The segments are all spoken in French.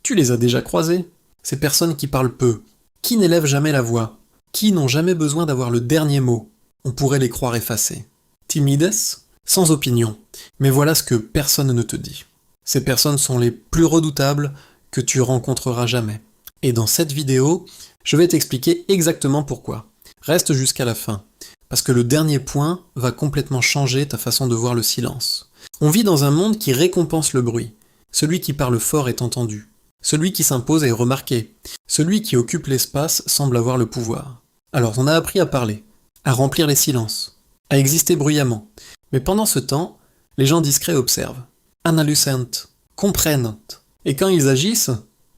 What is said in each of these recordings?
Tu les as déjà croisés? Ces personnes qui parlent peu, qui n'élèvent jamais la voix, qui n'ont jamais besoin d'avoir le dernier mot. On pourrait les croire effacés. Timides? Sans opinion. Mais voilà ce que personne ne te dit. Ces personnes sont les plus redoutables que tu rencontreras jamais. Et dans cette vidéo, je vais t'expliquer exactement pourquoi. Reste jusqu'à la fin, parce que le dernier point va complètement changer ta façon de voir le silence. On vit dans un monde qui récompense le bruit. Celui qui parle fort est entendu. Celui qui s'impose est remarqué. Celui qui occupe l'espace semble avoir le pouvoir. Alors on a appris à parler, à remplir les silences, à exister bruyamment. Mais pendant ce temps, les gens discrets observent, analysent, comprennent. Et quand ils agissent,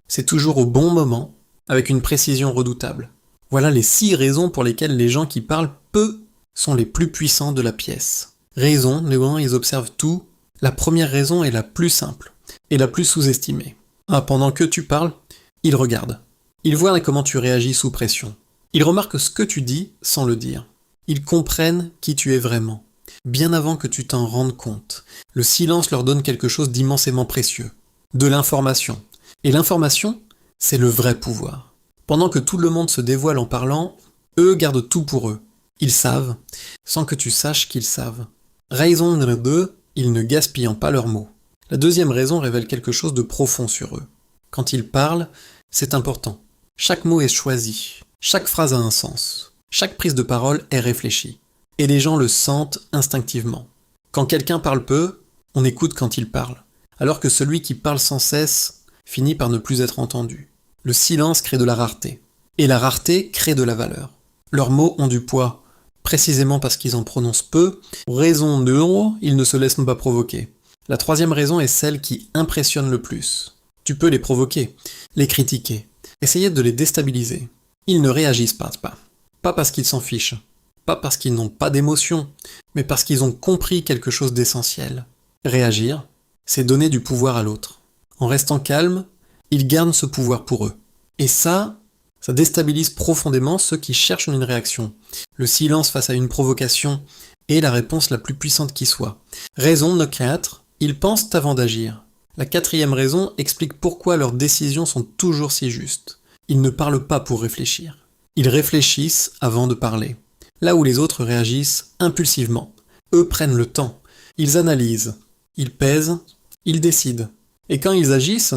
c'est toujours au bon moment, avec une précision redoutable. Voilà les 6 raisons pour lesquelles les gens qui parlent peu sont les plus puissants de la pièce. Raison, les gens ils observent tout. La première raison est la plus simple, et la plus sous-estimée. Pendant que tu parles, ils regardent. Ils voient comment tu réagis sous pression. Ils remarquent ce que tu dis sans le dire. Ils comprennent qui tu es vraiment. Bien avant que tu t'en rendes compte, le silence leur donne quelque chose d'immensément précieux. De l'information. Et l'information, c'est le vrai pouvoir. Pendant que tout le monde se dévoile en parlant, eux gardent tout pour eux. Ils savent, sans que tu saches qu'ils savent. Raison numéro 2, ils ne gaspillent pas leurs mots. La deuxième raison révèle quelque chose de profond sur eux. Quand ils parlent, c'est important. Chaque mot est choisi. Chaque phrase a un sens. Chaque prise de parole est réfléchie. Et les gens le sentent instinctivement. Quand quelqu'un parle peu, on écoute quand il parle. Alors que celui qui parle sans cesse finit par ne plus être entendu. Le silence crée de la rareté. Et la rareté crée de la valeur. Leurs mots ont du poids. Précisément parce qu'ils en prononcent peu, raison de ils ne se laissent pas provoquer. La troisième raison est celle qui impressionne le plus. Tu peux les provoquer, les critiquer, essayer de les déstabiliser. Ils ne réagissent pas. Pas parce qu'ils s'en fichent, pas parce qu'ils n'ont pas d'émotion, mais parce qu'ils ont compris quelque chose d'essentiel. Réagir, c'est donner du pouvoir à l'autre. En restant calme, ils gardent ce pouvoir pour eux. Et ça déstabilise profondément ceux qui cherchent une réaction. Le silence face à une provocation est la réponse la plus puissante qui soit. Raison no 4, ils pensent avant d'agir. La 4e raison explique pourquoi leurs décisions sont toujours si justes. Ils ne parlent pas pour réfléchir. Ils réfléchissent avant de parler. Là où les autres réagissent impulsivement. Eux prennent le temps. Ils analysent. Ils pèsent. Ils décident. Et quand ils agissent,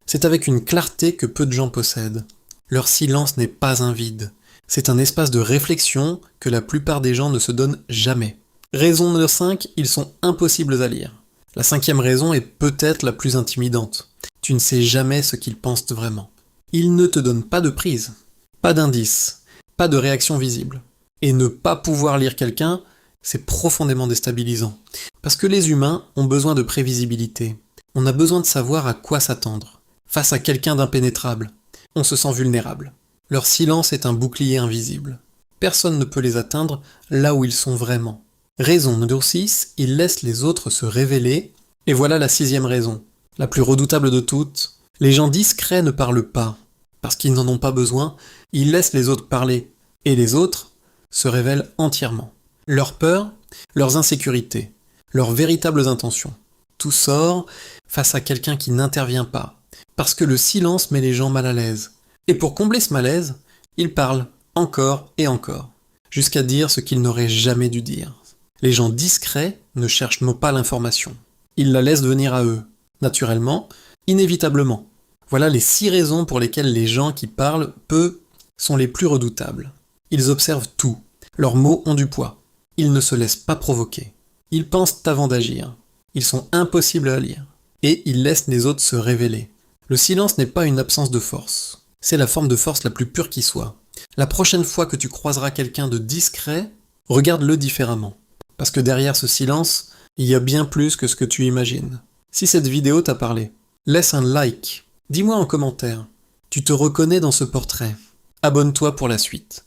c'est avec une clarté que peu de gens possèdent. Leur silence n'est pas un vide. C'est un espace de réflexion que la plupart des gens ne se donnent jamais. Raison numéro 5, ils sont impossibles à lire. La 5e raison est peut-être la plus intimidante. Tu ne sais jamais ce qu'ils pensent vraiment. Ils ne te donnent pas de prise, pas d'indice, pas de réaction visible. Et ne pas pouvoir lire quelqu'un, c'est profondément déstabilisant. Parce que les humains ont besoin de prévisibilité. On a besoin de savoir à quoi s'attendre. Face à quelqu'un d'impénétrable, on se sent vulnérable. Leur silence est un bouclier invisible. Personne ne peut les atteindre là où ils sont vraiment. Raison numéro 6, ils laissent les autres se révéler. Et voilà la 6e raison, la plus redoutable de toutes. Les gens discrets ne parlent pas, parce qu'ils n'en ont pas besoin, ils laissent les autres parler. Et les autres se révèlent entièrement. Leurs peurs, leurs insécurités, leurs véritables intentions. Tout sort face à quelqu'un qui n'intervient pas. Parce que le silence met les gens mal à l'aise. Et pour combler ce malaise, ils parlent encore et encore, jusqu'à dire ce qu'ils n'auraient jamais dû dire. Les gens discrets ne cherchent pas l'information. Ils la laissent venir à eux, naturellement, inévitablement. Voilà les 6 raisons pour lesquelles les gens qui parlent peu sont les plus redoutables. Ils observent tout. Leurs mots ont du poids. Ils ne se laissent pas provoquer. Ils pensent avant d'agir. Ils sont impossibles à lire. Et ils laissent les autres se révéler. Le silence n'est pas une absence de force. C'est la forme de force la plus pure qui soit. La prochaine fois que tu croiseras quelqu'un de discret, regarde-le différemment. Parce que derrière ce silence, il y a bien plus que ce que tu imagines. Si cette vidéo t'a parlé, laisse un like. Dis-moi en commentaire. Tu te reconnais dans ce portrait. Abonne-toi pour la suite.